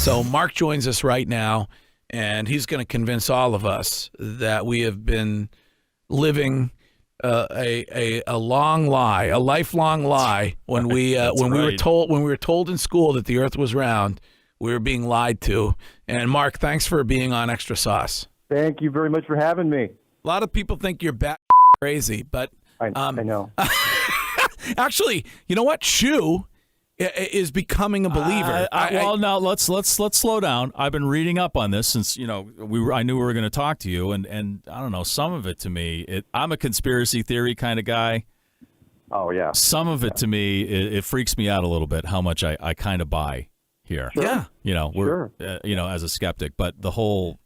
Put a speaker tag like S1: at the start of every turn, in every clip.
S1: So Mark joins us right now, and he's going to convince all of us that we have been living a long lie, a lifelong lie. When we were told in school that the Earth was round, we were being lied to. And Mark, thanks for being on Extra Sauce.
S2: Thank you very much for having me.
S1: A lot of people think you're bat crazy, but
S2: I know.
S1: Actually, you know what? Shu is becoming a believer.
S3: Now let's slow down. I've been reading up on this since I knew we were going to talk to you, and I don't know, some of it to me, I'm a conspiracy theory kind of guy.
S2: Oh yeah.
S3: Some of it to me, it freaks me out a little bit how much I kind of buy here.
S1: Sure.
S3: Yeah, we're as a skeptic, but the whole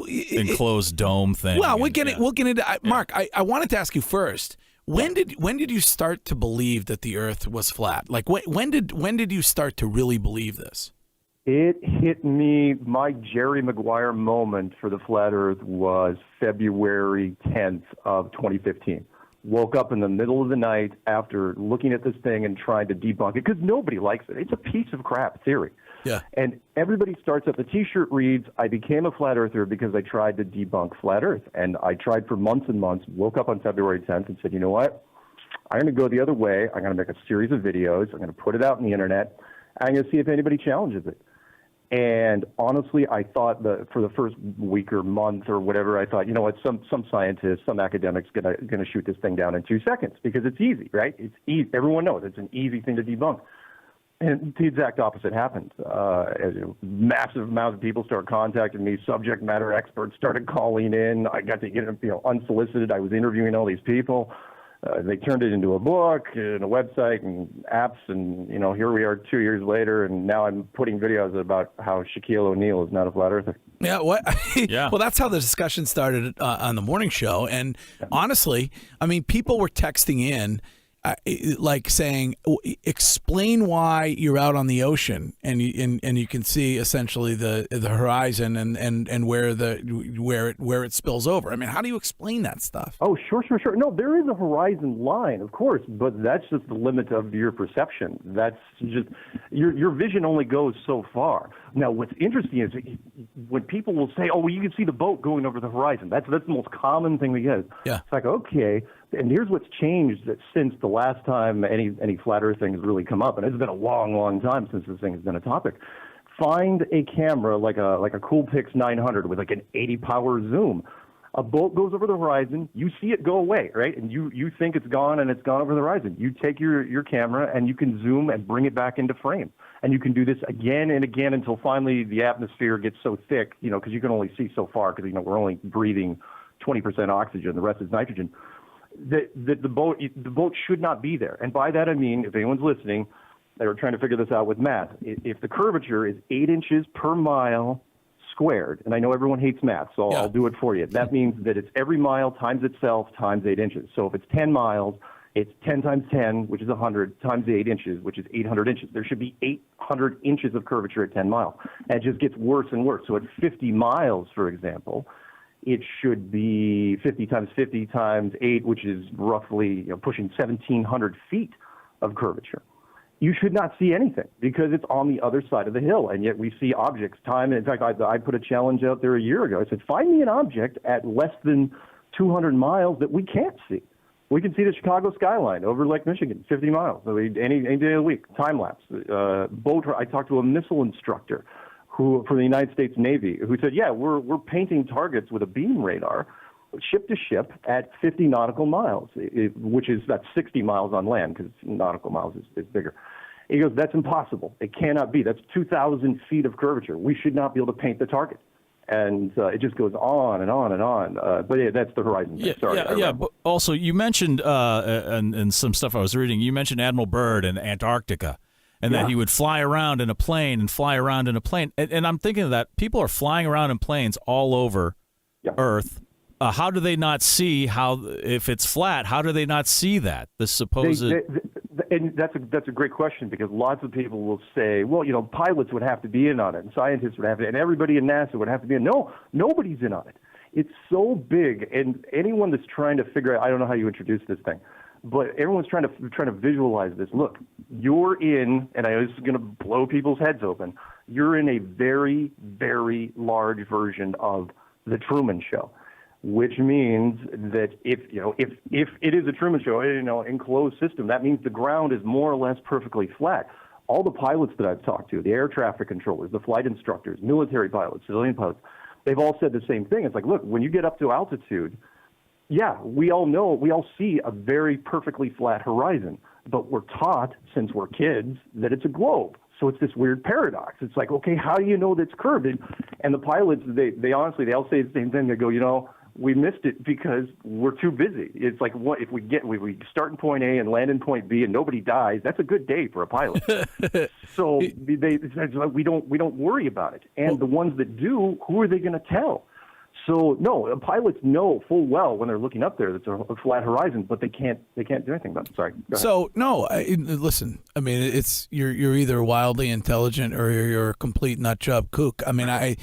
S3: enclosed dome thing.
S1: Well, we'll get into Mark. I wanted to ask you first. When did you start to believe that the Earth was flat? Like when did you start to really believe this?
S2: It hit me. My Jerry Maguire moment for the flat Earth was February 10th of 2015. Woke up in the middle of the night after looking at this thing and trying to debunk it because nobody likes it. It's a piece of crap theory.
S1: Yeah.
S2: And everybody starts up. The T-shirt reads, "I became a flat earther because I tried to debunk flat Earth." And I tried for months and months, woke up on February 10th and said, you know what? I'm going to go the other way. I'm going to make a series of videos. I'm going to put it out on the internet. I'm going to see if anybody challenges it. And honestly, I thought that for the first week or month or whatever, I thought, you know what, some scientist, some academic's gonna shoot this thing down in 2 seconds because it's easy, right? It's easy. Everyone knows it's an easy thing to debunk. And the exact opposite happened. Massive amounts of people started contacting me. Subject matter experts started calling in. I got to get unsolicited. I was interviewing all these people. They turned it into a book and a website and apps, and here we are 2 years later, and now I'm putting videos about how Shaquille O'Neal is not a flat earther.
S1: Yeah, what?
S3: Yeah.
S1: Well, that's how the discussion started on the morning show, and honestly, I mean, people were texting in. Like saying, explain why you're out on the ocean and you can see essentially the horizon and where it spills over. I mean, how do you explain that stuff?
S2: Oh, sure. No, there is a horizon line, of course, but that's just the limit of your perception. That's just your vision only goes so far. Now, what's interesting is when people will say, "Oh, well, you can see the boat going over the horizon." That's the most common thing we get.
S1: Yeah.
S2: It's like, okay. And here's what's changed since the last time any flat Earth thing has really come up, and it's been a long, long time since this thing has been a topic. Find a camera like a Coolpix 900 with like an 80 power zoom. A boat goes over the horizon, you see it go away, right? And you think it's gone and it's gone over the horizon. You take your camera and you can zoom and bring it back into frame. And you can do this again and again until finally the atmosphere gets so thick, because you can only see so far because we're only breathing 20% oxygen, the rest is nitrogen. The boat should not be there. And by that I mean, if anyone's listening, they were trying to figure this out with math. If the curvature is 8 inches per mile squared, and I know everyone hates math, so I'll do it for you. That means that it's every mile times itself times 8 inches. So if it's 10 miles, it's 10 times 10, which is 100, times 8 inches, which is 800 inches. There should be 800 inches of curvature at 10 miles. And it just gets worse and worse. So at 50 miles, for example, it should be 50 times 50 times 8, which is roughly pushing 1,700 feet of curvature. You should not see anything because it's on the other side of the hill, and yet we see objects time. In fact, I put a challenge out there a year ago. I said, find me an object at less than 200 miles that we can't see. We can see the Chicago skyline over Lake Michigan, 50 miles, any day of the week, time lapse. I talked to a missile instructor for the United States Navy, who said, yeah, we're painting targets with a beam radar, ship to ship at 50 nautical miles, which is that's 60 miles on land because nautical miles is bigger. He goes, that's impossible. It cannot be. That's 2,000 feet of curvature. We should not be able to paint the target. And it just goes on and on and on. But yeah, that's the horizon.
S3: Yeah. But also, you mentioned, and some stuff I was reading, you mentioned Admiral Byrd in Antarctica. And that he would fly around in a plane and fly around in a plane. And I'm thinking of that. People are flying around in planes all over Earth. How do they not see if it's flat, how do they not see that? The supposed...
S2: And that's a great question because lots of people will say, well, pilots would have to be in on it and scientists would have to, and everybody in NASA would have to be in. No, nobody's in on it. It's so big, and anyone that's trying to figure out, I don't know how you introduce this thing, but everyone's trying to visualize this. Look, you're in, and this is going to blow people's heads open. You're in a very, very large version of the Truman Show, which means that if it is a Truman Show, enclosed system, that means the ground is more or less perfectly flat. All the pilots that I've talked to, the air traffic controllers, the flight instructors, military pilots, civilian pilots, they've all said the same thing. It's like, look, when you get up to altitude, yeah, we all see a very perfectly flat horizon, but we're taught since we're kids that it's a globe. So it's this weird paradox. It's like, okay, how do you know that's curved? And the pilots, they honestly, they all say the same thing. They go, we missed it because we're too busy. It's like, what if we start in point A and land in point B and nobody dies? That's a good day for a pilot. So we don't worry about it. And the ones that do, who are they going to tell? So no, pilots know full well when they're looking up there that's a flat horizon, but they can't do anything about it. Sorry. Go ahead.
S1: So no, listen. I mean, it's you're either wildly intelligent or you're a complete nutjob kook. I mean,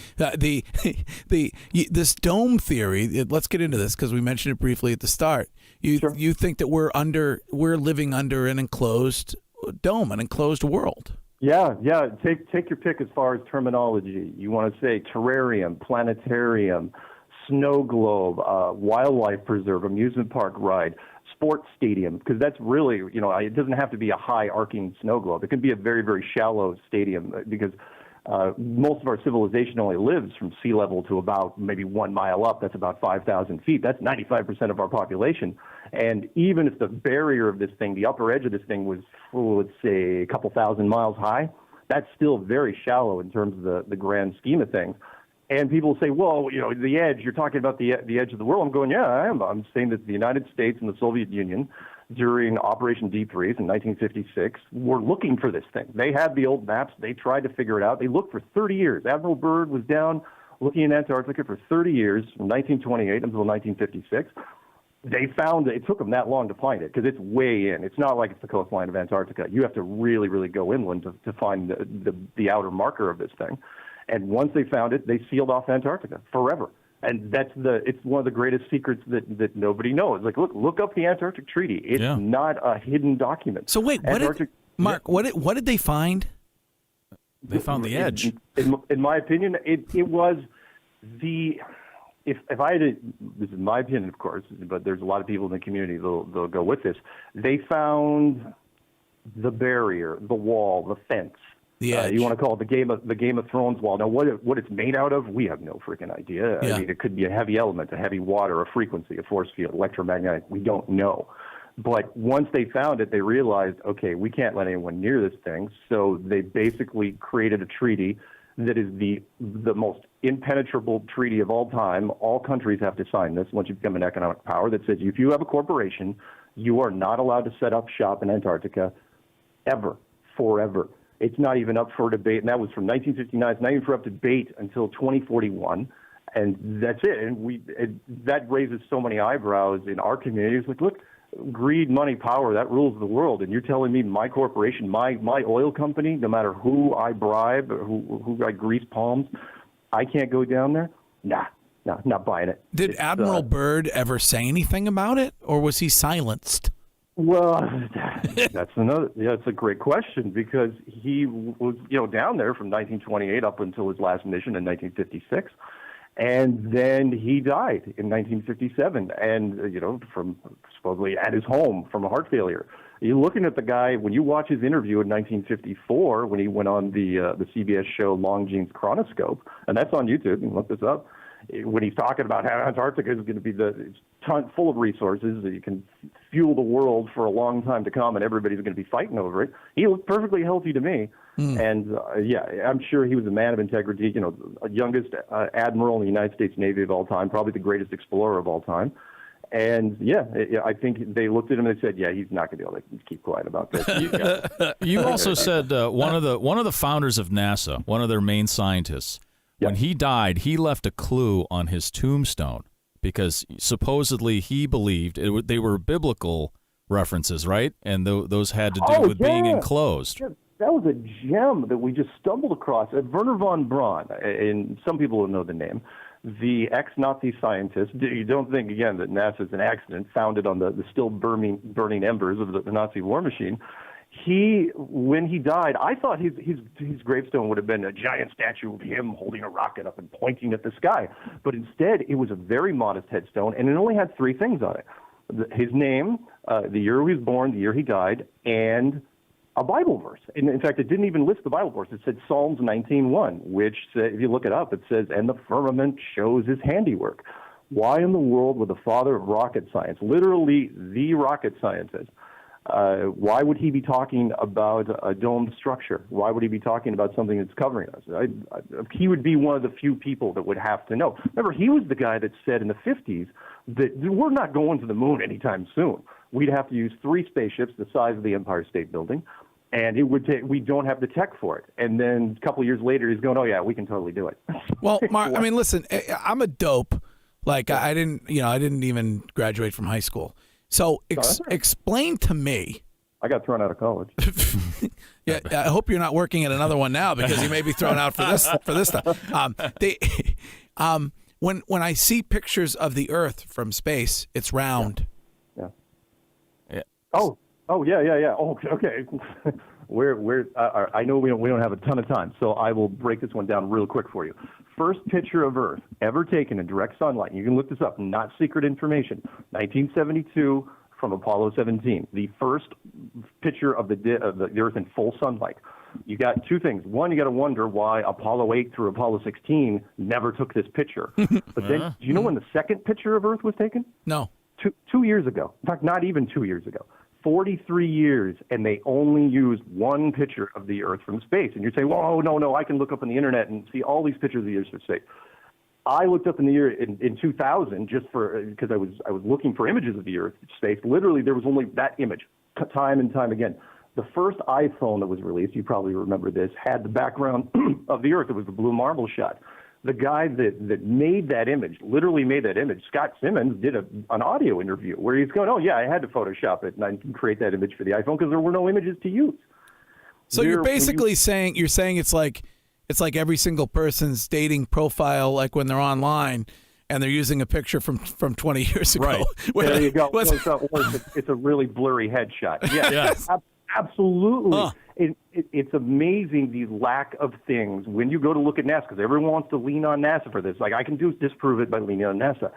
S1: this dome theory. Let's get into this because we mentioned it briefly at the start. You think that we're living under an enclosed dome, an enclosed world.
S2: Yeah. Take your pick as far as terminology. You want to say terrarium, planetarium, snow globe, wildlife preserve, amusement park ride, sports stadium, because that's really, it doesn't have to be a high arcing snow globe. It can be a very, very shallow stadium because most of our civilization only lives from sea level to about maybe 1 mile up. That's about 5,000 feet. That's 95% of our population. And even if the barrier of this thing, the upper edge of this thing was, let's say, a couple thousand miles high, that's still very shallow in terms of the grand scheme of things. And people say, well, the edge, you're talking about the edge of the world. I'm going, yeah, I am. I'm saying that the United States and the Soviet Union during Operation Deep Freeze in 1956 were looking for this thing. They had the old maps. They tried to figure it out. They looked for 30 years. Admiral Byrd was down looking in Antarctica for 30 years, from 1928 until 1956. They found it took them that long to find it because it's way in. It's not like it's the coastline of Antarctica. You have to really, really go inland to find the outer marker of this thing. And once they found it, they sealed off Antarctica forever. And it's one of the greatest secrets that nobody knows. Like, look up the Antarctic Treaty. It's not a hidden document.
S1: So wait, what did they find?
S3: They found the edge.
S2: In my opinion, it was the. If I had to, this is my opinion, of course, but there's a lot of people in the community they'll go with this. They found the barrier, the wall, the fence.
S1: The edge.
S2: You want to call it the Game of Thrones wall. Now, what it's made out of, we have no freaking idea.
S1: Yeah.
S2: I mean, it could be a heavy element, a heavy water, a frequency, a force field, electromagnetic. We don't know. But once they found it, they realized, okay, we can't let anyone near this thing. So they basically created a treaty that is the most impenetrable treaty of all time. All countries have to sign this once you become an economic power that says if you have a corporation, you are not allowed to set up shop in Antarctica ever, forever. It's not even up for debate, and that was from 1959. It's not even for up debate until 2041, and that's it. And that raises so many eyebrows in our community. It's like, look, greed, money, power, that rules the world. And you're telling me my corporation, my oil company, no matter who I bribe or who I grease palms, I can't go down there? Nah, not buying it.
S1: Did Admiral Byrd ever say anything about it, or was he silenced?
S2: Well, that's a great question because he was, down there from 1928 up until his last mission in 1956. And then he died in 1957 and, from supposedly at his home from a heart failure. You're looking at the guy, when you watch his interview in 1954 when he went on the CBS show Longines Chronoscope, and that's on YouTube, you can look this up, when he's talking about how Antarctica is going to be it's full of resources that you can fuel the world for a long time to come and everybody's going to be fighting over it. He looked perfectly healthy to me. And, I'm sure he was a man of integrity, youngest admiral in the United States Navy of all time, probably the greatest explorer of all time. And, I think they looked at him and they said, he's not going to be able to keep quiet about this.
S3: You also said one of the founders of NASA, one of their main scientists, when he died, he left a clue on his tombstone because supposedly he believed they were biblical references, right? And those had to do with being enclosed.
S2: Yeah. That was a gem that we just stumbled across. Werner von Braun, and some people will know the name. the ex-Nazi scientist, you don't think, again, that NASA's an accident, founded on the still burning embers of the Nazi war machine. When he died, I thought his gravestone would have been a giant statue of him holding a rocket up and pointing at the sky. But instead, it was a very modest headstone, and it only had 3 things on it. His name, the year he was born, the year he died, and a Bible verse. And in fact, it didn't even list the Bible verse. It said Psalms 19:1, which, if you look it up, it says, "And the firmament shows his handiwork." Why in the world would the father of rocket science, literally the rocket scientist, why would he be talking about a domed structure? Why would he be talking about something that's covering us? He would be one of the few people that would have to know. Remember, he was the guy that said in the 50s that we're not going to the moon anytime soon. We'd have to use 3 spaceships the size of the Empire State Building, and it would take. We don't have the tech for it. And then a couple of years later, he's going, "Oh yeah, we can totally do it."
S1: Well, Mark, I mean, listen, I'm a dope. Like I didn't even graduate from high school. So explain to me.
S2: I got thrown out of college.
S1: Yeah, I hope you're not working at another one now, because you may be thrown out for this stuff. When I see pictures of the Earth from space, it's round.
S2: Yeah. Oh, yeah. Oh, okay. I know we don't have a ton of time, so I will break this one down real quick for you. First picture of Earth ever taken in direct sunlight. You can look this up. Not secret information. 1972 from Apollo 17. The first picture of the Earth in full sunlight. You got 2 things. One, you got to wonder why Apollo 8 through Apollo 16 never took this picture. But then, do you know when the second picture of Earth was taken?
S1: No.
S2: 2 years ago. In fact, not even 2 years ago. 43 years, and they only used 1 picture of the Earth from space. And you're saying, "Well, no, I can look up on the internet and see all these pictures of the Earth from space." I looked up in the year in 2000 just because I was looking for images of the Earth from space. Literally, there was only that image, time and time again. The first iPhone that was released, you probably remember this, had the background of the Earth. It was the blue marble shot. The guy that made that image, literally made that image, Scott Simmons, did an audio interview where he's going, "Oh yeah, I had to Photoshop it and I can create that image for the iPhone because there were no images to use."
S1: So you're basically saying it's like every single person's dating profile, like when they're online and they're using a picture from 20 years ago.
S2: Right. There you go. It's a really blurry headshot. Yes. Absolutely. Huh. It's amazing the lack of things when you go to look at NASA, because everyone wants to lean on NASA for this. Like, I can disprove it by leaning on NASA.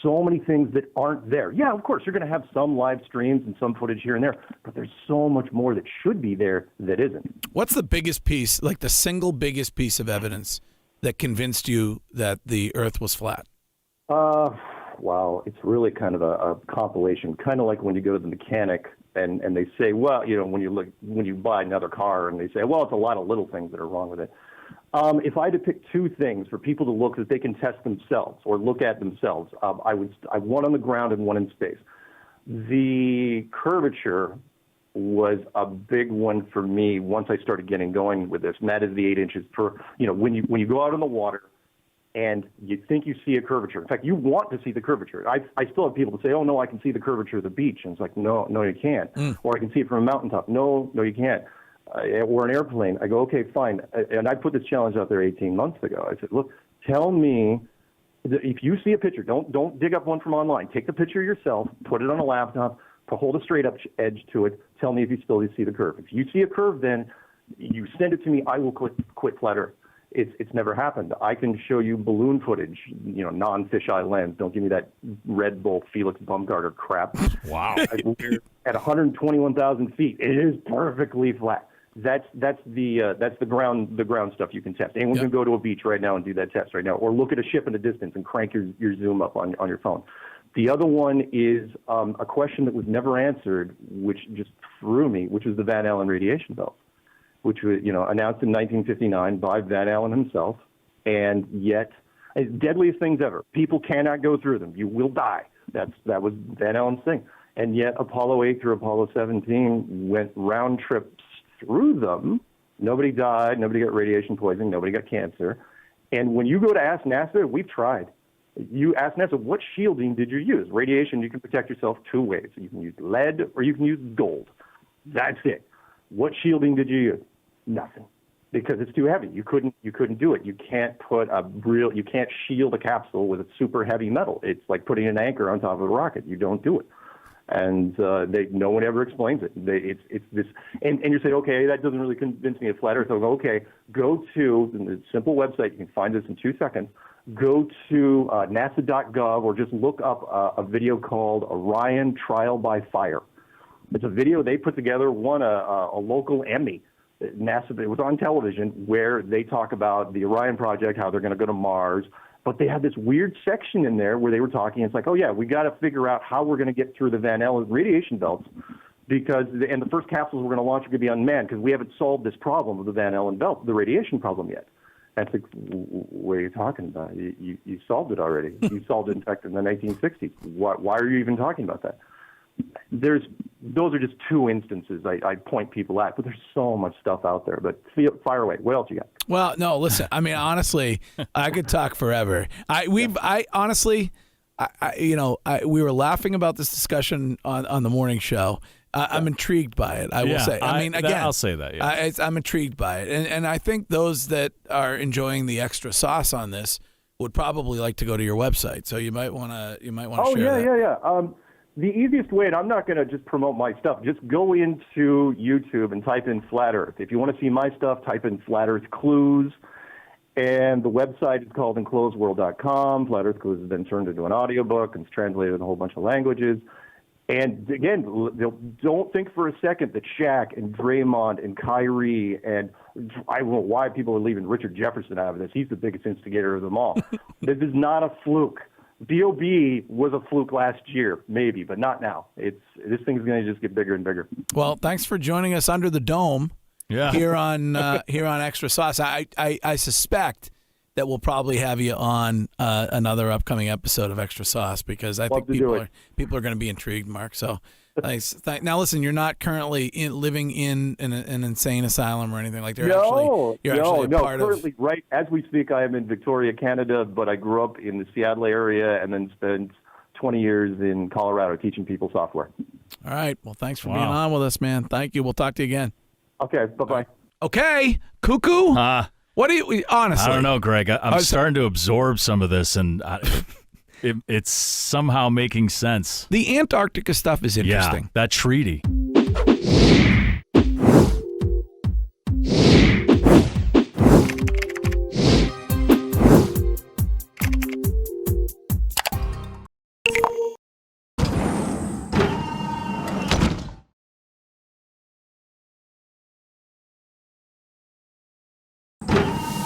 S2: So many things that aren't there. Yeah, of course, you're going to have some live streams and some footage here and there, but there's so much more that should be there that isn't.
S1: What's the biggest piece, like the single biggest piece of evidence that convinced you that the Earth was flat?
S2: Wow, it's really kind of a compilation, kind of like when you go to the mechanic and they say, well, when you buy another car and they say, well, it's a lot of little things that are wrong with it. If I had to pick 2 things for people to look that they can test themselves or look at themselves, I one on the ground and one in space. The curvature was a big one for me once I started getting going with this, and that is the 8 inches per. When you go out in the water and you think you see a curvature. In fact, you want to see the curvature. I still have people that say, "Oh no, I can see the curvature of the beach," and it's like, no, you can't. Or I can see it from a mountaintop. No, you can't. Or an airplane. I go, okay, fine. And I put this challenge out there 18 months ago. I said, look, tell me if you see a picture. Don't dig up one from online. Take the picture yourself. Put it on a laptop. Hold a straight up edge to it. Tell me if you still see the curve. If you see a curve, then you send it to me. I will quit flat Earth. It's never happened. I can show you balloon footage, non-fisheye lens. Don't give me that Red Bull Felix Baumgartner crap.
S3: Wow.
S2: At 121,000 feet, it is perfectly flat. That's the ground stuff you can test. Anyone can go to a beach right now and do that test right now, or look at a ship in the distance and crank your zoom up on your phone. The other one is a question that was never answered, which just threw me, which was the Van Allen radiation belt, which was announced in 1959 by Van Allen himself, and yet as deadliest things ever. People cannot go through them. You will die. That was Van Allen's thing. And yet Apollo 8 through Apollo 17 went round trips through them. Nobody died. Nobody got radiation poisoning. Nobody got cancer. And when you go to ask NASA, we've tried. You ask NASA, what shielding did you use? Radiation, you can protect yourself 2 ways. You can use lead or you can use gold. That's it. What shielding did you use? Nothing. because it's too heavy. You couldn't do it. You can't shield a capsule with a super heavy metal. It's like putting an anchor on top of a rocket. You don't do it. And no one ever explains it. It's this, and you say, okay, that doesn't really convince me of flat Earth. So okay, go to the simple website. You can find this in 2 seconds. Go to NASA.gov or just look up a video called Orion Trial by Fire. It's a video they put together, won a local Emmy. NASA, it was on television, where they talk about the Orion project, how they're going to go to Mars. But they had this weird section in there where they were talking. It's like, oh, yeah, we got to figure out how we're going to get through the Van Allen radiation belts and the first capsules we're going to launch are going to be unmanned because we haven't solved this problem of the Van Allen belt, the radiation problem yet. That's like, what are you talking about? You solved it already. You solved it, in fact, in the 1960s. Why are you even talking about that? Those are just 2 instances I point people at, but there's so much stuff out there. But fire away. What else you got?
S1: Well, no, listen. I mean, honestly, I could talk forever. We were laughing about this discussion on the morning show. I'm intrigued by it. I will say. I mean, again,
S3: I'll say that. Yeah.
S1: I'm intrigued by it, and I think those that are enjoying the extra sauce on this would probably like to go to your website. So you might want to share that.
S2: Yeah. The easiest way, and I'm not going to just promote my stuff, just go into YouTube and type in Flat Earth. If you want to see my stuff, type in Flat Earth Clues. And the website is called enclosedworld.com. Flat Earth Clues has been turned into an audiobook and it's translated in a whole bunch of languages. And again, don't think for a second that Shaq and Draymond and Kyrie and I don't know why people are leaving Richard Jefferson out of this. He's the biggest instigator of them all. This is not a fluke. B.O.B. was a fluke last year, maybe, but not now. This thing's going to just get bigger and bigger.
S1: Well, thanks for joining us under the dome here on Extra Sauce. I suspect that we'll probably have you on another upcoming episode of Extra Sauce because I think people are going to be intrigued, Mark. So thanks. Now, listen, you're not currently living in an insane asylum or anything like that.
S2: Currently, right as we speak, I am in Victoria, Canada, but I grew up in the Seattle area and then spent 20 years in Colorado teaching people software.
S1: All right. Well, thanks for being on with us, man. Thank you. We'll talk to you again.
S2: Okay. Bye-bye.
S1: Okay. Cuckoo. What do you honestly?
S3: I don't know, Greg. I'm starting to absorb some of this, and it's somehow making sense.
S1: The Antarctica stuff is interesting.
S3: Yeah, that treaty.